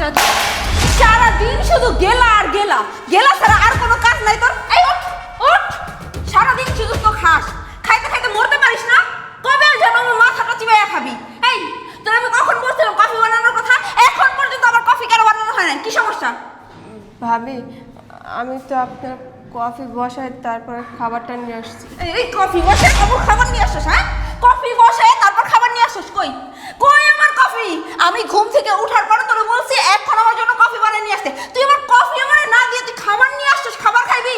হারামজাদা, সারাদিন শুধু গেলা আর গেলা, গেলা ছাড়া আর কোনো কাজ নাই তোর। এই ওঠ ওঠ, সারাদিন শুধু তো খাস, খাইতে খাইতে মরতে পারিস না? কবে যেন আমার মাথাটা চিবাইয়া খাবি? এই তোর আমি কখন বলছিলাম কফি বানানোর কথা, এখন পর্যন্ত আমার কফি কেন বানানো হয় না? কি সমস্যা? ভাবি, আমি তো আপনার কফি বসাই তারপরে খাবারটা নিয়ে আসছি। এই কফি বসায় তারপর খাবার নিয়ে আসছিস? হ্যাঁ, কফি বসায় তারপর খাবার নিয়ে আসছিস? কই কই আমার কফি? আমি ঘুম থেকে উঠার পরে তোরে বলছি এখন আমার জন্য কফি বানিয়ে নিয়ে আসতে, তুই আমার কফি আমারে না দিয়ে তুই খাবার নিয়ে আসছিস। খাবার খাইবি?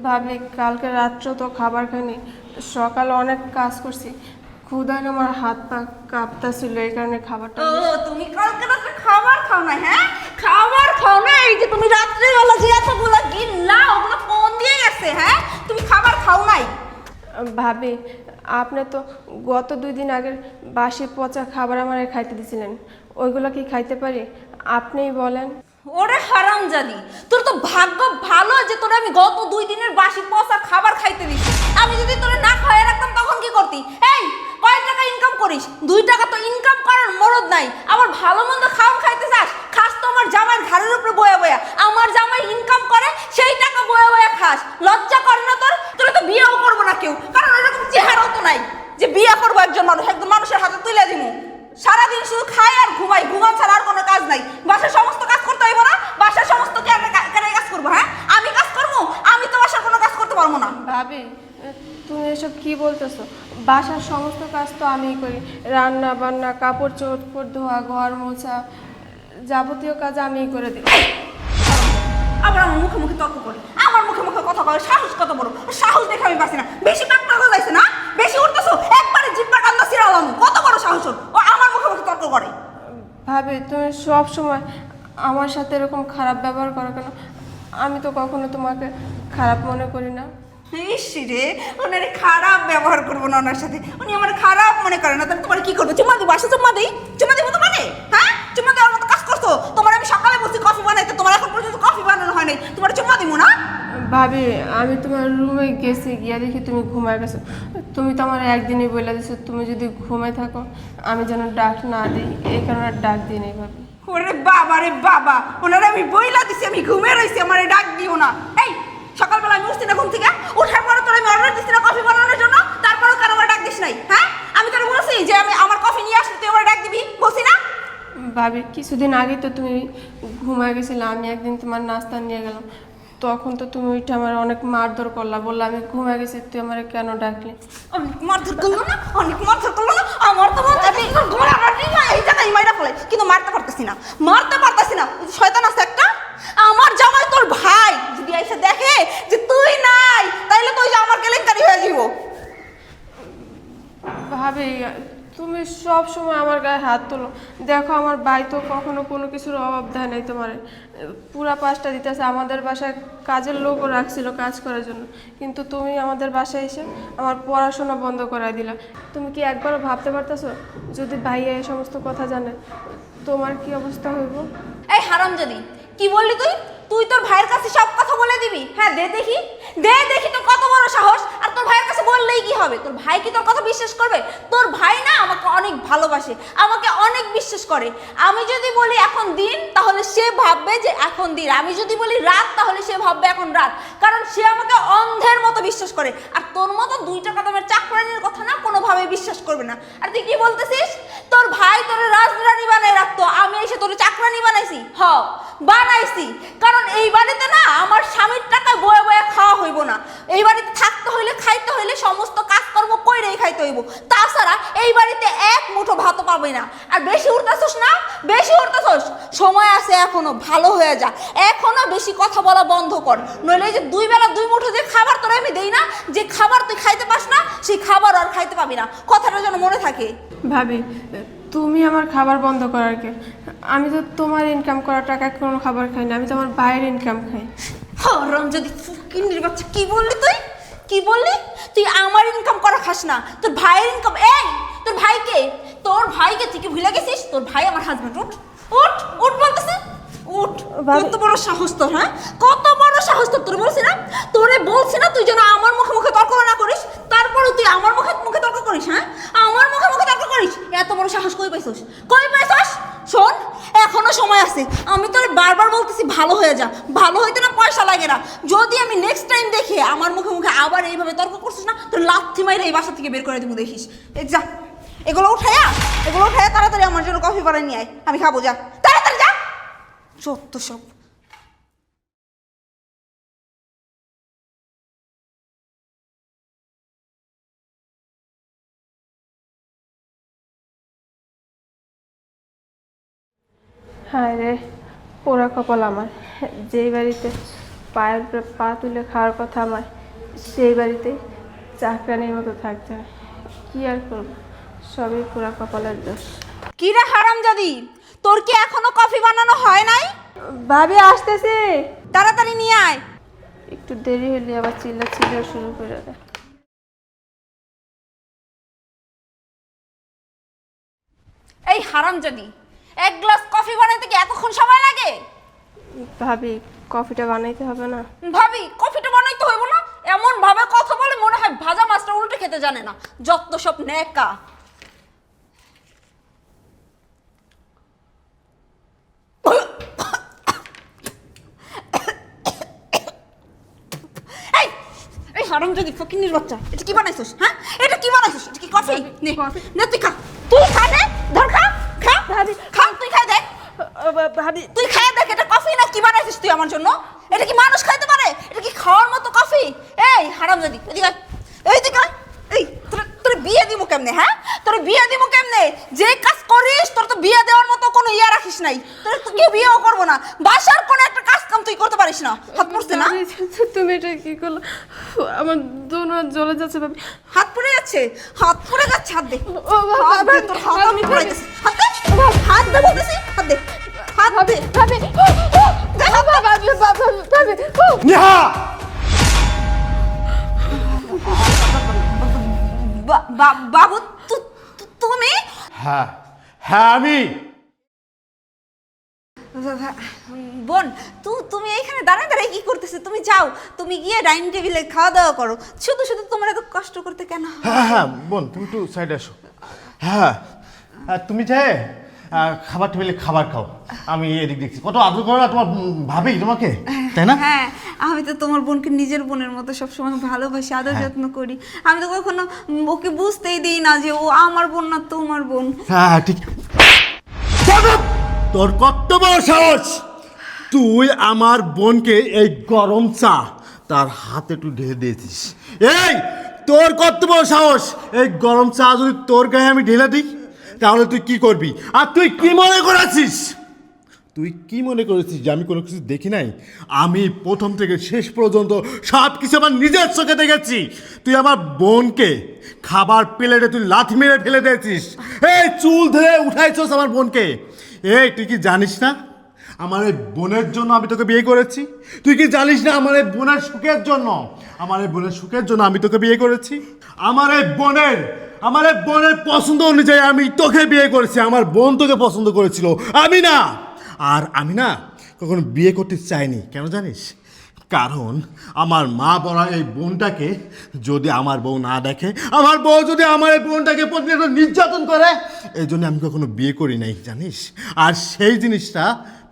ভাবি, কালকে রাত্রেও তো খাবার খাইনি, সকালে অনেক কাজ করছি, ক্ষুধায় আমার হাত পা কাঁপতাছিল, এই কারণে খাবারটা ও তুমি কালকে রাতে খাবার খাও না? হ্যাঁ, খাবার খাও না? এই যে তুমি রাত্রেবেলা যে এতগুলা গিল্লা ওগুলো কোন দিয়ে গেছে? হ্যাঁ, তুমি খাবার খাও নাই? ভাবি, আপনি তো গত 2 দিন আগের বাসি পচা খাবার আমার খাইতে দিছিলেন, ওইগুলো কি খাইতে পারি? আপনিই বলেন। ওরে হারামজাদি, তোর তো ভাগ্য ভালো যে তোরে আমি গত 2 দিনের বাসি পচা খাবার খাইতে দিছি। আমি যদি তোরে না খাইয়ে রাখতাম তখন কি করতি? এই কয় টাকা ইনকাম করিস? 2 টাকা তো ইনকাম করার মরদ নাই, আবার ভালো মন্দ খাওয়া খাইতে চাস? খাস তো আমার জামাইয়ের ঘাড়ের উপরে বয়া বয়া। আমার জামাই ইনকাম করে সেই টাকা বয়া বয়া খাস। লজ্জা করে না তোর? তোরে তো বিয়েও করবো না কেউ, কারণ এরকম চেহারাও তো নাই যে বিয়ে করবো একজন মানুষ, একদম মানুষের হাতে তুলে দিমু। সারাদিন শুধু খাই আর ঘুমাই, ঘুমান ছাড়া আর কোনো কাজ নাই। বাসার সমস্ত কাজ করতে হইব না? বাসার সমস্ত কেন কাজ করবো? হ্যাঁ, আমি কাজ করবো? আমি তো বাসার কোনো কাজ করতে পারবো না। ভাবি, তুমি এসব কি বলতেছো? বাসার সমস্ত কাজ তো আমিই করি, রান্না বান্না, কাপড় চোপড় ধোয়া, ঘর মোছা, যাবতীয় কাজ আমিই করে দিই। আবার আমার মুখে মুখে তর্ক করে, আমার মুখে মুখে কথা বলে, সাহস কত বড়? সাহস দেখে আমি বাঁচি না। বেশি পাকনা গজাইছে না? বেশি উঠতেছো, একবারে জিব্বা কান্দা ছিড়ালাম। কত বড় সাহস ওর? ও আমার মুখে মুখে তর্ক করে। ভাবি, তুমি সব সময় আমার সাথে এরকম খারাপ ব্যবহার করো কেন? আমি তো কখনো তোমাকে খারাপ মনে করি না। ইস রে, ওনারে খারাপ ব্যবহার করবো না ওনার সাথে? উনি আমার খারাপ মনে করে না, তাহলে তোমার কি করবো? চুমা দিব? আসে চুমা দিই? চুমা দিব তোমারে? হ্যাঁ, চুমা দেওয়ার মতো কাজ করছো? তোমার আমি সকালে বলছি কফি বানাইতে, তোমার এখন পর্যন্ত কফি বানানো হয় নাই, তোমার চুমা দিব না? ভাবি, আমি তোমার রুমে গেছি, গিয়া দেখি তুমি ঘুমায় গেছো। তুমি তো আমার একদিনই বলে দিছো তুমি যদি ঘুমায় থাকো আমি যেন ডাক না দিই, এই কারণে আর ডাক দিই নাই। ভাবি, ওরে বাবা রে বাবা, ওনারা আমি বইলা দিছি আমি ঘুমিয়ে রইছি, আমার ডাক দিও না। এই সকালবেলা আমি উঠছি না ঘুম থেকে, ওঠার পরে তোর আমি অর্ডার দিচ্ছি না কফি বানানোর জন্য, তারপরেও কেন আমার ডাক দিস নাই? হ্যাঁ, আমি তোর বলছি যে আমি আমার কফি নিয়ে আসলে তুই আমার ডাক দিবি, বলছি না? ভাবি, কিছুদিন আগে তো তুমি ঘুমায় গেছিলে, আমি একদিন তোমার নাস্তা নিয়ে গেলাম, তখন তো তুমি ওইটা আমার অনেক মারধর করলা, বললা আমি ঘুমায় গেছি, তুই আমার কেন ডাকলি? অনেক মারধর করলো না? অনেক মারধর করলো না? আমার তো মনে হয় ঘোরাঘুরি না, এই জায়গায় মাইরা ফেলে, কিন্তু মারতে পারতেছি না, মারতে পারতেছি না। শয়তান আছে একটা। আমার জামাই তোর ভাই যদি এসে দেখে যে তুই নাই, তাইলে তো ওই যে আমার কেলেঙ্কারি হয়ে যাব। ভাবি, তুমি সব সময় আমার গায়ে হাত তোলো। দেখো, আমার ভাই তো কখনো কোনো কিছুর অভাব দেয় নাই তোমার, পুরা 5টা দিতেছে। আমাদের বাসায় কাজের লোকও রাখছিল কাজ করার জন্য, কিন্তু তুমি আমাদের বাসায় এসে আমার পড়াশোনা বন্ধ করে দিলা। তুমি কি একবারও ভাবতে পারতেছো যদি ভাইয়া এই সমস্ত কথা জানে তোমার কি অবস্থা হইব? এই হারামজাদি, কি বললি তুই? তুই তোর ভাইয়ের কাছে সব কথা বলে দিবি? হ্যাঁ, দে দেখি, দে দেখি তোর কত বড় সাহস। আর তোর ভাইয়ের কাছে বললেই কি হবে? তোর ভাই কি তোর কথা বিশ্বাস করবে? তোর ভাই না আমাকে অনেক ভালোবাসে, আমাকে অনেক বিশ্বাস করে। আমি যদি বলি এখন দিন, তাহলে সে ভাববে যে এখন দিন। আমি যদি বলি রাত, তাহলে সে ভাববে এখন রাত, কারণ সে আমাকে অন্ধের মতো বিশ্বাস করে। আর তোর মতো 2 টাকা দামের চাকরানির কথা না কোনোভাবেই বিশ্বাস করবে না। আর তুই কি বলতেছিস? তোর ভাই তোর রাজরানী বানায় রাখতো, আমি এসে তোর চাকরানি বানাইছি? হ, বানাইছি, কারণ এই বাড়িতে না আমার স্বামীর টাকায় বয়ে বয়ে খাওয়া হইব না। এই বাড়িতে থাকতে হইলে, খাইতে হইলে সমস্ত কাজকর্ম কইরেই খাইতে হইব। তাছাড়া এই বাড়িতে এক মুঠো ভাতও পাবি না। আর বেশি উঠতেছস না, বেশি উঠতেছস, সময় আছে এখনো, ভালো হয়ে যা। এখনো বেশি কথা বলা বন্ধ কর, নইলে যে 2 বেলা 2 মুঠো যে খাবার তোরা আমি দেই না, যে খাবার তুই খাইতে পাস না, সেই খাবার আর খাইতে পাবি না। কথাটা যেন মনে থাকে। ভাবি, তুমি আমার খাবার বন্ধ করার কে? আমি তো তোমার ইনকাম করা টাকা কোনো খাবার খাই না, আমি তো আমার ভাইয়ের ইনকাম খাই। হরম যদি ফুকিনির বাচ্চা, কি বললি তুই? কি বললি? তুই আমার ইনকাম করা খাস না, তোর ভাইয়ের ইনকাম। এই তোর ভাইকে, তোর ভাইকে তুই কি ভুলে গেছিস? তোর ভাই আমার হাজবেন্ড। উঠ উঠ উঠ বলতেছে, উঠ। কত বড় সাহস তোর? হ্যাঁ, কত বড় সাহস তোর? তোর বলছি না, তোরে বলছি না তুই যেন আমার মুখে মুখে তর্ক না করিস, তারপরে তুই আমার মুখে মুখে তর্ক করিস। হ্যাঁ, আমার মুখে মুখে তর্ক করিস, এত বড় সাহস কই পাইছস? কই পাইছস? শোন, এখনো সময় আছে। আমি তোর বারবার বলতেছি ভালো হয়ে যা, ভালো হইতে না পয়সা লাগে না। যদি আমি নেক্সট টাইম দেখি আমার মুখে মুখে আবার এইভাবে তর্ক করছিস না, তোর লাথি মাইরে এই বাসা থেকে বের করে দেবো, দেখিস। এই যা, এগুলো উঠায়া তাড়াতাড়ি আমার জন্য কফি বানাই নিয়ে আয়, আমি খাবো। যা তাড়াতাড়ি যা, যত সব। হায় রে, পোড়া কপাল আমার। যেই বাড়িতে পায়ের উপরে পা তুলে খাওয়ার কথা আমার, সেই বাড়িতে চাকরানির মতো থাকতে হয়। কি আর করব, সবই পোড়া কপালের দোষ। কি রে হারামজাদি, তোর কি এখনো কফি বানানো হয় নাই? ভাবি আসতেছে, তাড়াতাড়ি নিয়ে আয়। একটু দেরি হলে আবার চিল্লা শুরু করে দেয়। এই হারামজাদি, এক গ্লাস কফি বানাইতে কি এতক্ষণ সময় লাগে? ভাবি, কফিটা বানাইতে হবে না? ভাবি, কফিটা বানাইতে হইব না? এমন ভাবে কথা বলে মনে হয় ভাজা মাছটা উল্টে খেতে জানে না, যত সব নেকা। এই এই হারামজাদি ফকিন্নির বাচ্চা, এটা কি বানাইছস? হ্যাঁ, এটা কি বানাইছস? এটা কি কফি? নে নে, তুই খা, তুই খা, নে ধর, খা খা ভাবি, খা, তুই খাই দেখ। ভাবি, তুই খাই দেখ, এটা কফি না কি বানাইছিস তুই আমার জন্য? এটা কি মানুষ খাইতে পারে? এটা কি খাওয়ার মতো কফি? এই হারামজাদি, এদিকে আয়, এইদিকে আয়। এই তোর বিয়ে দিমু কেমনে? হ্যাঁ, তোর বিয়ে দিমু কেমনে? যে কাজ করিস তোর তো বিয়ে দেওয়ার মতো কোনো ইয়া রাখিস নাই। তোর তো কেউ বিয়েও করবো না, বাসার কোনো একটা কাজ কাম তুই করতে পারিস না। হাত পড়ছে না? তুমি এটা কি করলো? আমার দোনো হাত জ্বলে যাচ্ছে ভাবি। হাত পড়ে যাচ্ছে, হাত পড়ে যাচ্ছে, হাত দে। ও হাত দে, তোর হাত আমি পড়াইতেছি। হাত দে, হাত দে বলতেছি, হাত দে, হাত দে। ভাবি, দে, হাত দে। ভাবি, নেহা, বাবু, তুমি? হ্যাঁ হ্যাঁ আমি। বোন, তুমি এইখানে দাঁড়ায় দাঁড়ায় কি করতেছো? তুমি যাও, তুমি গিয়ে ডাইনিং টেবিলে খাওয়া দাওয়া করো। শুধু শুধু তোমার এত কষ্ট করতে কেন? হ্যাঁ হ্যাঁ বোন, তুমি একটু সাইডে আসো। হ্যাঁ, তুমি চাই খাবার টেবিলে খাবার খাও, আমি এদিক দেখছি। কত আদর করো না তোমার ভাবি তোমাকে, তাই না? হ্যাঁ, আমি তো তোমার বোনকে নিজের বোনের মতো সবসময় ভালোবাসি, আদর যত্ন করি। আমি তো কখনো ওকে বুঝতেই দিই না যে ও আমার বোন না তোমার বোন। হ্যাঁ ঠিক। তোর কত বড় সাহস, তুই আমার বোনকে এই গরম চা তার হাতে একটু ঢেলে দিয়েছিস। এই তোর কত বড় সাহস, এই গরম চা যদি তোর গায়ে আমি ঢেলে দিই তাহলে তুই কি করবি? আর তুই কি মনে করেছিস? তুই কি মনে করেছিস যে আমি কোনো কিছু দেখি নাই? আমি প্রথম থেকে শেষ পর্যন্ত সব কিছু আমার নিজের চোখে দেখেছি। তুই আমার বোনকে খাবার প্লেটে তুই লাথি মেরে ফেলে দিয়েছিস। এই চুল ধরে উঠাইছিস আমার বোনকে। এই তুই কি জানিস না আমার এই বোনের জন্য আমি তোকে বিয়ে করেছি? তুই কি জানিস না আমার এই বোনের সুখের জন্য, আমার এই বোনের সুখের জন্য আমি তোকে বিয়ে করেছি? আমার এই বোনের পছন্দ অনুযায়ী আমি তোকে বিয়ে করেছি। আমার বোন তোকে পছন্দ করেছিল, আমি না। আর আমি না কখনো বিয়ে করতে চাইনি, কেন জানিস? কারণ আমার মা বলা এই বোনটাকে যদি আমার বউ না দেখে, আমার বউ যদি আমার এই বোনটাকে প্রতিনিয়ত নির্যাতন করে, এই জন্য আমি কখনো বিয়ে করি নাই, জানিস? আর সেই জিনিসটা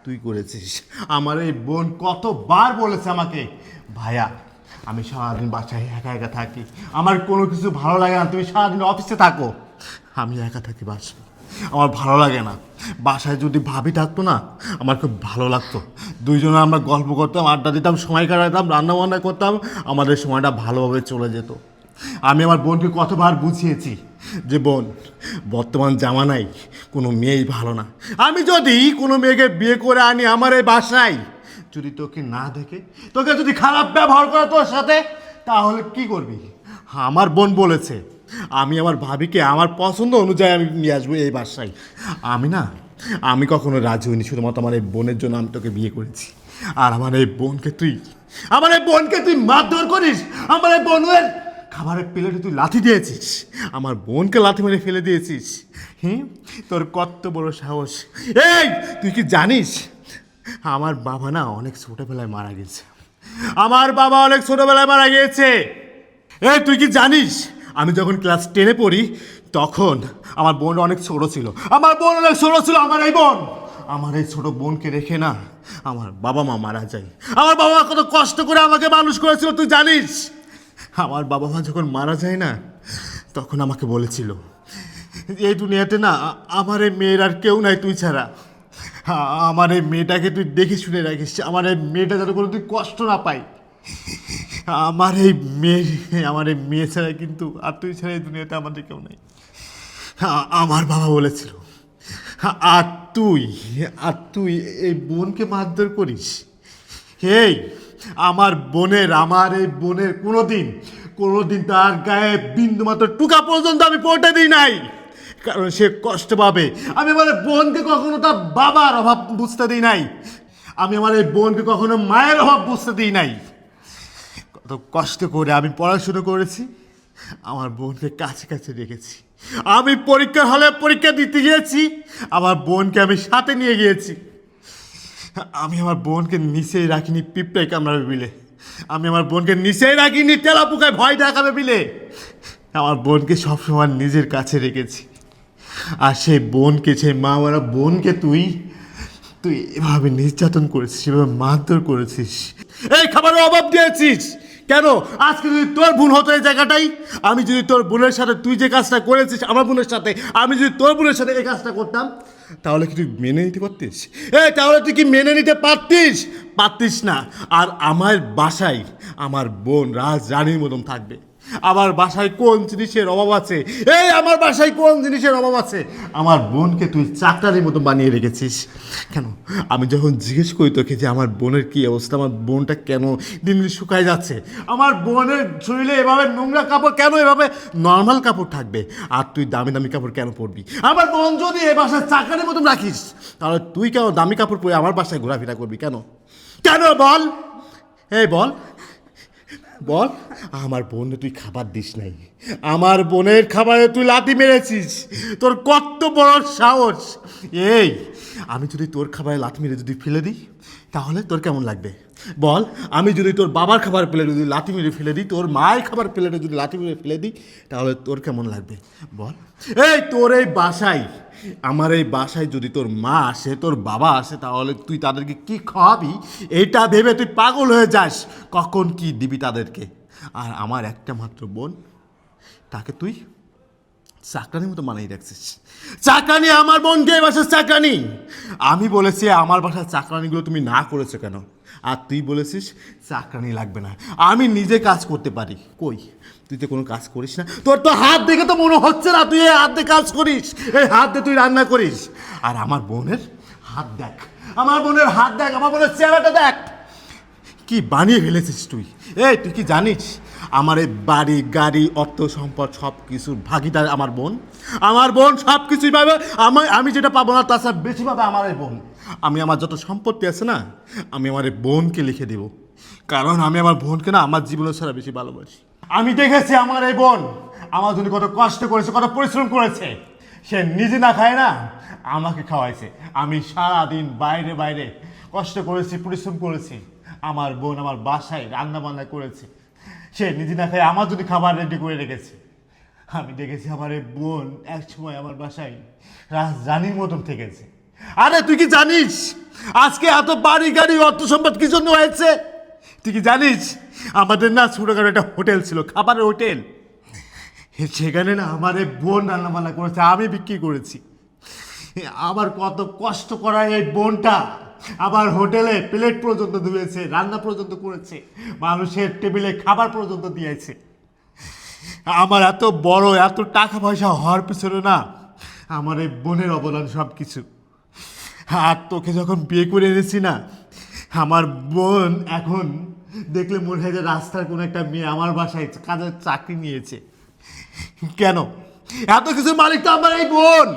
তুই করেছিস। আমার এই বোন কতবার বলেছে আমাকে, ভাইয়া আমি সারাদিন বাসায় একা একা থাকি, আমার কোনো কিছু ভালো লাগে না, তুমি সারাদিন অফিসে থাকো, আমি একা থাকি বাসায়, আমার ভালো লাগে না। বাসায় যদি ভাবি থাকতো না আমার খুব ভালো লাগতো, দুইজনে আমরা গল্প করতাম, আড্ডা দিতাম, সময় কাটাতাম, রান্না বান্না করতাম, আমাদের সময়টা ভালোভাবে চলে যেত। আমি আমার বোনকে কতবার বুঝিয়েছি যে বোন, বর্তমান জামানায় কোনো মেয়েই ভালো না। আমি যদি কোনো মেয়েকে বিয়ে করে আনি আমার এই বাসায়, যদি তোকে না দেখে, তোকে যদি খারাপ ব্যবহার করে তোর সাথে, তাহলে কি করবি? আমার বোন বলেছে আমি আমার ভাবিকে আমার পছন্দ অনুযায়ী আমি নিয়ে আসবো এই বাসায়। আমি কখনো রাজি হইনি, শুধুমাত্র আমার এই বোনের জন্য আমি তোকে বিয়ে করেছি। আর আমার এই বোনকে তুই মারধর করিস, আমার এই বোনের খাবারের প্লেটে তুই লাথি দিয়েছিস, আমার বোনকে লাথি মেরে ফেলে দিয়েছিস। তোর কত বড় সাহস! এই তুই কি জানিস আমার বাবা না অনেক ছোটবেলায় মারা গেছে, এই তুই কি জানিস আমি যখন ক্লাস 10-এ পড়ি তখন আমার বোন অনেক ছোট ছিল, আমার এই বোন আমার এই ছোট বোনকে রেখে না আমার বাবা মা মারা যায়। আমার বাবা মা কত কষ্ট করে আমাকে মানুষ করেছিল তুই জানিস। আমার বাবা মা যখন মারা যায় না তখন আমাকে বলেছিল এই দুনিয়াতে না আমার এই মেয়ের আর কেউ নাই তুই ছাড়া। আমার এই মেয়েটাকে তুই দেখে শুনে রাখিস, আমার এই মেয়েটা যাতে কোনো তুই কষ্ট না পাই। আমার এই মেয়ে ছাড়া কিন্তু আর তুই ছাড়া এই দুনিয়াতে আমাদের কেউ নেই। আমার বাবা বলেছিল আর তুই এই বোনকে মারধর করিস। এই আমার এই বোনের কোনোদিন তার গায়ে বিন্দুমাত্র টুকা পর্যন্ত আমি পড়তে দিই নাই, কারণ সে কষ্ট পাবে। আমি আমার বোনকে কখনো তার বাবার অভাব বুঝতে দিই নাই, আমি আমার এই বোনকে কখনো মায়ের অভাব বুঝতে দিই নাই। কত কষ্ট করে আমি পড়াশুনো করেছি, আমার বোনকে কাছে কাছে রেখেছি। আমি পরীক্ষার হলে পরীক্ষা দিতে গিয়েছি, আমার বোনকে আমি সাথে নিয়ে গিয়েছি। আমি আমার বোনকে নিচেই রাখিনি পিঁপড়ায় কামড়াবে বিলে, আমি আমার বোনকে নিচেই রাখিনি তেলা পোকায় ভয় দেখাবে বিলে। আমার বোনকে সবসময় নিজের কাছে রেখেছি। আর সেই মা মারা বোনকে তুই এভাবে নির্যাতন করেছিস, এভাবে মারধর করেছিস, এই খাবারের অভাব দিয়েছিস কেন? আজকে যদি তোর ভুল হতো এই জায়গাটাই, আমি যদি তোর বোনের সাথে তুই যে কাজটা করেছিস আমার বোনের সাথে, আমি যদি তোর বোনের সাথে এই কাজটা করতাম তাহলে কি তুই মেনে নিতে পারতিস? তাহলে তুই কি মেনে নিতে পারতিস না। আর আমার বাসায় আমার বোন রাজরানীর মতন থাকবে। আমার বাসায় কোন জিনিসের অভাব আছে? আমার বাসায় কোন জিনিসের অভাব আছে? আমার বোনকে তুই চাকরানির মতো বানিয়ে রেখেছিস কেন? আমি যখন জিজ্ঞেস করি তোকে যে আমার বোনের কী অবস্থা, আমার বোনটা কেন দিন দিন শুকায় যাচ্ছে, আমার বোনের শরীরে এভাবে নোংরা কাপড় কেন, এভাবে নর্মাল কাপড় থাকবে, আর তুই দামি দামি কাপড় কেন পরবি? আমার বোন যদি এ বাসায় চাকরানির মতন রাখিস তাহলে তুই কেন দামি কাপড় পরে আমার বাসায় ঘোরাফেরা করবি কেন? বল, বল। আমার বোনে তুই খাবার দিস নাই, আমার বোনের খাবারে তুই লাথি মেরেছিস, তোর কত বড় সাহস! আমি যদি তোর খাবারে লাথি মেরে যদি ফেলে দিই তাহলে তোর কেমন লাগবে বল? আমি যদি তোর বাবার খাবার প্লেটে যদি লাথি মেরে ফেলে দিই, তোর মায়ের খাবার প্লেটে যদি লাথি মেরে ফেলে দিই তাহলে তোর কেমন লাগবে বল? তোর এই বাসায়, আমার এই বাসায় যদি তোর মা আসে, তোর বাবা আসে, তাহলে তুই তাদেরকে কি খাওয়াবি এটা ভেবে তুই পাগল হয়ে যাস, কখন কি দিবি তাদেরকে। আর আমার একটা মাত্র বোন, তাকে তুই চাকরানির মতো মানাই রাখছিস। চাকরানি, আমার বোনকে এই বাসার চাকরানি। আমি বলেছি আমার বাসার চাকরানিগুলো তুমি না করেছো কেন, আর তুই বলেছিস চাকরানি লাগবে না, আমি নিজে কাজ করতে পারি। কই, তুই তো কোনো কাজ করিস না, তোর তো হাত দেখে তো মনে হচ্ছে না তুই এই হাত দিয়ে কাজ করিস, এই হাত দিয়ে তুই রান্না করিস। আর আমার বোনের হাত দেখ, আমার বোনের হাত দেখ, আমার বোনের চেহারাটা দেখ, কি বানিয়ে ফেলেছিস তুই। তুই কি জানিস আমার এই বাড়ি গাড়ি অর্থ সম্পদ সব কিছুর ভাগিদার আমার বোন সব কিছুই পাবে, আমি যেটা পাবো না তাছাড়া বেশি পাবে আমার এই বোন। আমি আমার যত সম্পত্তি আছে না, আমি আমার এই বোনকে লিখে দেব, কারণ আমি আমার বোনকে না আমার জীবনের ছাড়া বেশি ভালোবাসি। আমি দেখেছি আমার এই বোন আমার জন্য কত কষ্ট করেছে, কত পরিশ্রম করেছে, সে নিজে না খায় না আমাকে খাওয়াইছে। আমি সারাদিন বাইরে বাইরে কষ্ট করেছি, পরিশ্রম করেছি, আমার বোন আমার বাসায় রান্না বান্না করেছে, সে নিজে না খায় আমার জন্য খাবার রেডি করে রেখেছে। আমি দেখেছি আমার এই বোন এক সময় আমার বাসায় রাজরানীর মতন থেকেছে। আরে তুই কি জানিস আজকে এত বাড়ি গাড়ি অর্থ সম্পদ কি জন্য হয়েছে? তুই কি জানিস আমাদের না ছোটখাটো একটা হোটেল ছিল, খাবারের হোটেল, সেখানে না আমার এই বোন রান্না বান্না করেছে, আমি বিক্রি করেছি। আবার কত কষ্ট করা এই বোনটা আবার হোটেলে প্লেট পর্যন্ত ধুয়েছে, রান্না পর্যন্ত করেছে, মানুষের টেবিলে খাবার পর্যন্ত দিয়েছে। আমার এত বড় এত টাকা পয়সা হওয়ার পিছনে না আমার এই বোনের অবদান সব কিছু। আর তোকে যখন বিয়ে করে এনেছি না, আমার বোন এখন দেখলে মনে হয় যে রাস্তার কোনো একটা মেয়ে আমার বাসায় কাজের চাকরি নিয়েছে। কেন? এত কিছুর মালিক তো আমার এই বোন,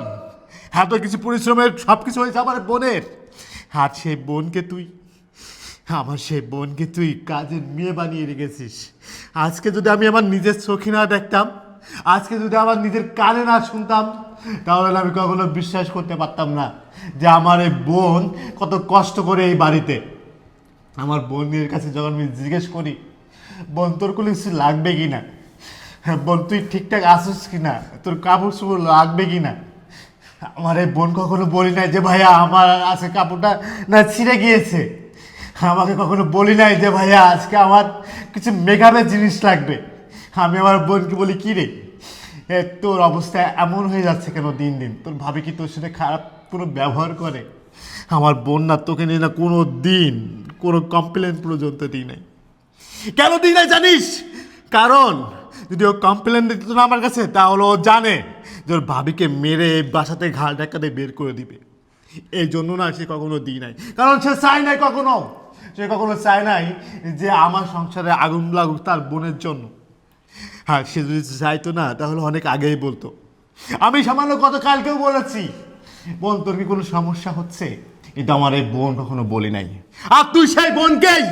এত কিছু পরিশ্রমের সব কিছু হয়েছে আমার বোনের। আর সেই বোনকে তুই কাজের মেয়ে বানিয়ে রেখেছিস। আজকে যদি আমি আমার নিজের চোখে না দেখতাম, আজকে যদি আমার নিজের কানে না শুনতাম, তাহলে আমি কখনো বিশ্বাস করতে পারতাম না যে আমার এই বোন কত কষ্ট করে এই বাড়িতে। আমার বোনের কাছে যখন আমি জিজ্ঞেস করি, বোন তোর কোনো কিছু লাগবে কি না, বোন তুই ঠিকঠাক আসিস কি না, তোর কাপড় চোপড় লাগবে কি না, আমার এই বোন কখনো বলি নাই যে ভাইয়া আমার আজকে কাপড়টা না ছিঁড়ে গিয়েছে। আমাকে কখনো বলি নাই যে ভাইয়া আজকে আমার কিছু মেকআপের জিনিস লাগবে। আমি আমার বোনকে বলি কি রে তোর অবস্থা এমন হয়ে যাচ্ছে কেন দিন দিন? তোর ভাবি কি তোর সাথে খারাপ কোনো ব্যবহার করে? আমার বোন না তোকে নিয়ে না কোনো দিন কোনো কমপ্লেন পর্যন্ত দিই নাই। কেন দিই নাই জানিস? কারণ যদি ও কমপ্লেন দিত না আমার কাছে, তাহলে ও জানে যে ওর ভাবিকে মেরে বাসাতে ঘাড় ধাক্কাতে বের করে দিবে। এই জন্য না সে কখনো দিই নাই, কারণ সে চায় নাই কখনো, সে কখনো চায় নাই যে আমার সংসারে আগুন লাগুক তার বোনের জন্য। হ্যাঁ, সে যদি চাইতো না তাহলে অনেক আগেই বলতো। আমি সামান্য গতকালকেও বলেছি, বোন তোর কি কোনো সমস্যা হচ্ছে? কিন্তু আমার এই বোন কখনো বলি নাই। আর তুই সেই বোনকেই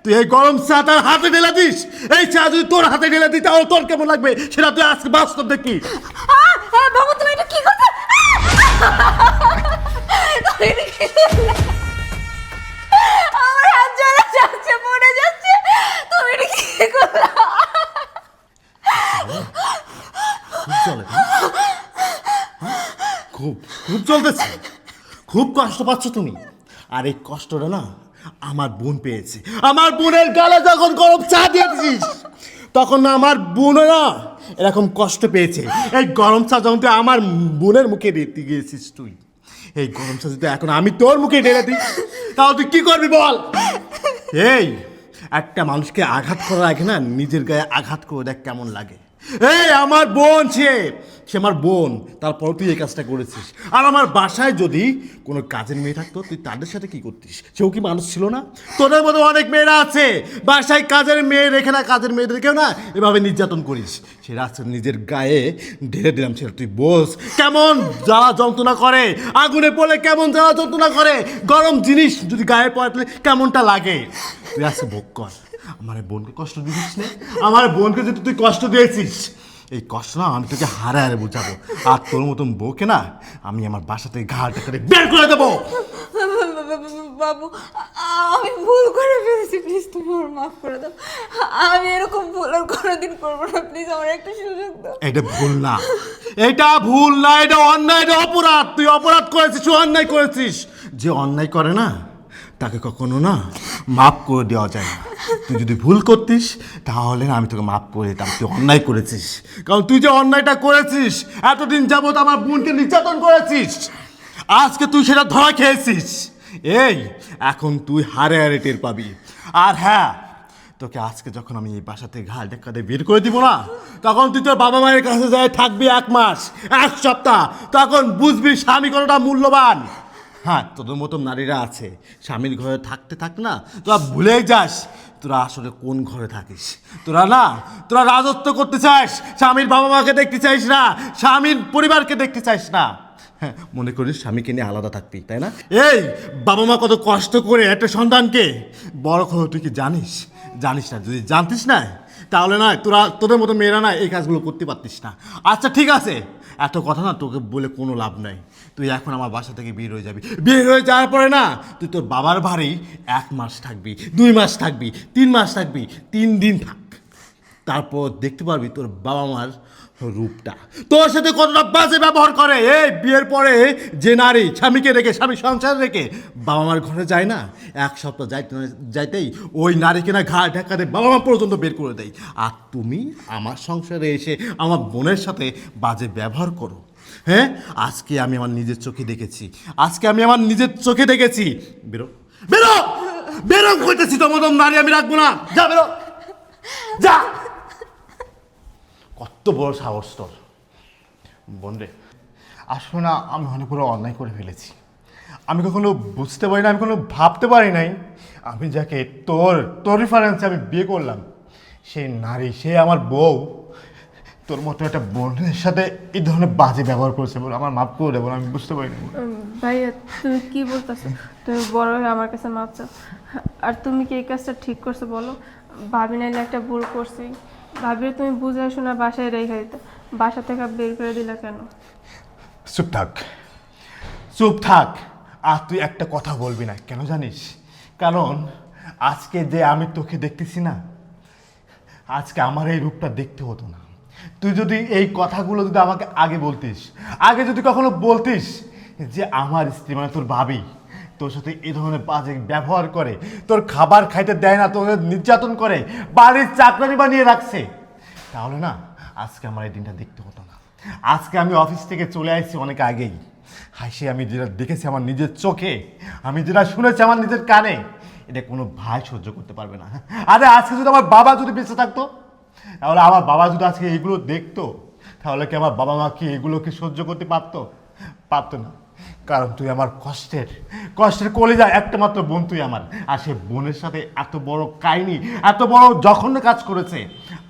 তুই এই গরম চা তার হাতে ঢেলে দিস। এই চা যদি তোর হাতে ঢেলে দিই তাহলে তোর কেমন লাগবে সেটা তুই আজকে বাস্তব দেখি। বাবু তুমি এটা কি করছো? তুমি এটা কি করলে? আমার হাত জ্বলে যাচ্ছে, পড়ে যাচ্ছে। তুমি এটা কি করলে? খুব চলে, খুব খুব চলতেছে, খুব কষ্ট পাচ্ছ তুমি। আর এই কষ্টটা না আমার বোন পেয়েছে। আমার বোনের গালে যখন গরম চা দিয়েছিস তখন না আমার বোনও না এরকম কষ্ট পেয়েছে। এই গরম চা যখন তুই আমার বোনের মুখে দিতে গিয়েছিস, তুই এই গরম চা যদি এখন আমি তোর মুখে ঢেলে দিই তাহলে তুই কি করবি বল? এই একটা মানুষকে আঘাত করার আগে না নিজের গায়ে আঘাত করে দেখ কেমন লাগে। এই আমার বোন, সে আমার বোন, তারপর তুই এই কাজটা করেছিস। আর আমার বাসায় যদি কোনো কাজের মেয়ে থাকতো তুই তাদের সাথে কি করতিস? সেও কি মানুষ ছিল না? তোদের মতো অনেক মেয়েরা আছে বাসায় কাজের মেয়ে রেখে না, কাজের মেয়েদেরকেও না এভাবে নির্যাতন করিস। সেটা আছে নিজের গায়ে ঢেলে দিলাম, সেটা তুই বোঝ কেমন জ্বালা যন্ত্রণা করে। আগুনে পড়লে কেমন জ্বালা যন্ত্রণা করে, গরম জিনিস যদি গায়ে পড়লে কেমনটা লাগে তুই আজকে ভোগ কর। আমার বোনকে কষ্ট দিয়েছিস না? আমার বোনকে যদি তুই কষ্ট দিয়েছিস, এই কষ্ট না আমি তোকে হারে হারে বুঝাবো। আর তোর মতন বউকে না আমি আমার বাসা থেকে ঘাড়টা করে বের করে দেবো। বাবু আমি ভুল করে ফেলেছি, প্লিজ তুমি আমার মাফ করে দাও। আমি এরকম ভুল আর কোনোদিন করবো না, প্লিজ আমার একটা সুযোগ দাও। এটা ভুল না, এটা ভুল না, এটা অন্যায়, এটা অপরাধ। তুই অপরাধ করেছিস, তুই অন্যায় করেছিস। যে অন্যায় করে না তাকে কখনো না মাফ করে দেওয়া যায় না। তুই যদি ভুল করতিস তাহলে না আমি তোকে মাফ করে দিতাম। তুই অন্যায় করেছিস, কারণ তুই যে অন্যায়টা করেছিস, এতদিন যাবত আমার বোনকে নির্যাতন করেছিস, আজকে তুই সেটা ধরা খেয়েছিস। এই এখন তুই হারে হারে টের পাবি। আর হ্যাঁ, তোকে আজকে যখন আমি এই বাসা থেকে ঘাল টেক্কা দিয়ে বের করে দিব না, তখন তুই তোর বাবা মায়ের কাছে যায় থাকবি 1 মাস 1 সপ্তাহ, তখন বুঝবি স্বামী কতটা মূল্যবান। হ্যাঁ, তোদের মতো নারীরা আছে স্বামীর ঘরে থাকতে থাক না তোরা ভুলেই যাস তোরা আসলে কোন ঘরে থাকিস। তোরা রাজত্ব করতে চাস, স্বামীর বাবা মাকে দেখতে চাইস না, স্বামীর পরিবারকে দেখতে চাইস না। হ্যাঁ, মনে করিস স্বামীকে নিয়ে আলাদা থাকবি, তাই না? এই বাবা মা কত কষ্ট করে একটা সন্তানকে বড় করে, তুই কি জানিস? জানিস না। যদি জানতিস না তাহলে না তোদের মতো মেয়েরা না এই কাজগুলো করতে পারতিস না। আচ্ছা ঠিক আছে, এত কথা না তোকে বলে কোনো লাভ নাই। তুই এখন আমার বাসা থেকে বের হয়ে যাবি। বের হয়ে যাওয়ার পরে না তুই তোর বাবার বাড়ি 1 মাস থাকবি, 2 মাস থাকবি, 3 মাস থাকবি, 3 দিন থাক। তারপর দেখতে পারবি তোর বাবা মার রূপটা, তোর সাথে কতটা বাজে ব্যবহার করে। এই বিয়ের পরে যে নারী স্বামীকে রেখে, স্বামী সংসার রেখে বাবা মার ঘরে যায় না, 1 সপ্তাহ যাইতেই ওই নারীকে না ঘাড় ঢাকাতে বাবা মা পর্যন্ত বের করে দেয়। আর তুমি আমার সংসারে এসে আমার বোনের সাথে বাজে ব্যবহার করো। হ্যাঁ, আজকে আমি আমার নিজের চোখে দেখেছি, বেরো বেরো বেরো করতেছি। তোমার নারী আমি রাখবো না, যা বেরো যা। কত বড় সাহস তোর! বোন রে, আসলে না আমি অনেক বড় অন্যায় করে ফেলেছি। আমি কখনো বুঝতে পারি না, আমি কখনো ভাবতে পারি নাই আমি যাকে তোর রেফারেন্সে আমি বিয়ে করলাম, সেই নারী, সে আমার বউ, তোর মতো একটা বোনের সাথে এই ধরনের বাজে ব্যবহার করেছে বলে আমার মাফ করে দেবো। আমি বুঝতে পারি না। ভাইয়া তুমি কি বলতেছো? তুমি বড় হয়ে আমার কাছে মাপ চাও। আর তুমি কি এই কাজটা ঠিক করছো বলো? ভাবি নাইলে একটা ভুল করছি, ভাবির তুমি বুঝে শোনা বাসায় রেখে দিতে, বাসা থেকে বের করে দিলা কেন? চুপ থাক, চুপ থাক। আর তুই একটা কথা বলবি না, কেন জানিস? কারণ আজকে যে আমি তোকে দেখতেছি না, আজকে আমার এই রূপটা দেখতে হতো না। তুই যদি এই কথাগুলো যদি আমাকে আগে বলতিস, আগে যদি কখনো বলতিস যে আমার স্ত্রী মানে তোর ভাবি তোর সাথে এই ধরনের বাজে ব্যবহার করে, তোর খাবার খাইতে দেয় না, তোকে নির্যাতন করে, বাড়ির চাকরানি বানিয়ে রাখছে, তাহলে না আজকে আমার এই দিনটা দেখতে হতো না। আজকে আমি অফিস থেকে চলে আসছি অনেক আগেই। হাসি আমি যেটা দেখেছি আমার নিজের চোখে, আমি যেটা শুনেছি আমার নিজের কানে, এটা কোনো ভাই সহ্য করতে পারবে না। আরে আজকে যদি আমার বাবা যদি বেঁচে থাকতো, তাহলে আমার বাবা যদি আজকে এগুলো দেখতো, তাহলে কি আমার বাবা মা কি এগুলোকে সহ্য করতে পারতো? পারতো না। কারণ তুই আমার কষ্টের কলিজা, একটা মাত্র বোন তুই আমার। আর সে বোনের সাথে এত বড় কাহিনী, এত বড় জঘন্য কাজ করেছে।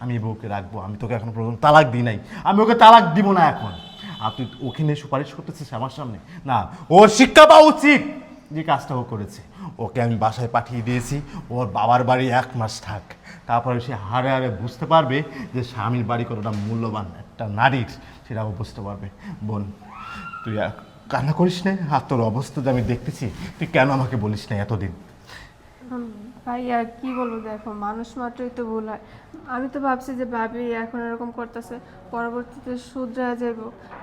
আমি বউকে রাখবো, আমি তোকে এখন পর্যন্ত তালাক দিই নাই, আমি ওকে তালাক দিব না এখন। আর তুই ওকে নিয়ে সুপারিশ করতেছিস আমার সামনে? না, ওর শিক্ষা পাওয়া উচিত যে কাজটা ও করেছে। ওকে আমি বাসায় পাঠিয়ে দিয়েছি, ওর বাবার বাড়ি 1 মাস থাক, তারপরে সে হারে হারে বুঝতে পারবে যে স্বামীর বাড়ি কতটা মূল্যবান একটা নারীর, সেটা ও বুঝতে পারবে। বোন, তুই আর কান্না করিস না। আর তোর অবস্থা যে আমি দেখতেছি, তুই কেন আমাকে বলিস না এতদিন? ভাই আর কি বলবো, দেখো মানুষ মাত্রই তো ভুল হয়। আমি তো ভাবছি যে ভাবি এখন এরকম করতেছে, পরবর্তীতে শুধরে যাব,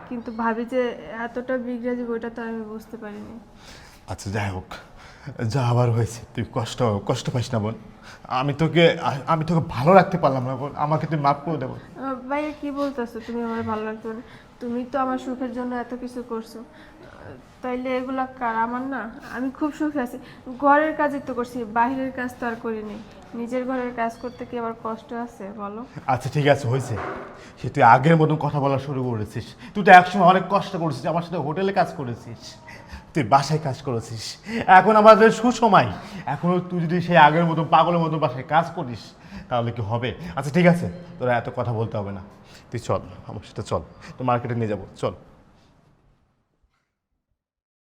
কিন্তু ভাবি যে এতটা বিগড়ে যাবে ওইটা তো আমি বুঝতে পারিনি। আচ্ছা যাই হোক, যা আবার হয়েছে, তুই কষ্ট পাইস না বোন। আমি তোকে ভালো রাখতে পারলাম না বোন, আমাকে তুই মাফ করে দেবো। ভাইয়া কি বলতেছো, তুমি আমার ভালো লাগতো না? তুমি তো আমার সুখের জন্য এত কিছু করছো, তাইলে এগুলা কার? আমার না, আমি খুব সুখে আছি। ঘরের কাজই তো করছি, বাইরের কাজ তো আর করিনি। নিজের ঘরের কাজ করতে কি আবার কষ্ট আছে বলো? আচ্ছা ঠিক আছে, হয়েছে। সে তুই আগের মতন কথা বলা শুরু করেছিস। তুই তো একসময় অনেক কষ্ট করেছিস, আমার সাথে হোটেলে কাজ করেছিস, তুই বাসায় কাজ করেছিস। এখন আমাদের সুসময়, এখনও তুই যদি সেই আগের মতন পাগলের মতন বাসায় কাজ করিস, তাহলে কি হবে? আচ্ছা ঠিক আছে, তোরা এত কথা বলতে হবে না, তুই চল আমার সাথে, চল তো মার্কেটে নিয়ে যাবো, চল।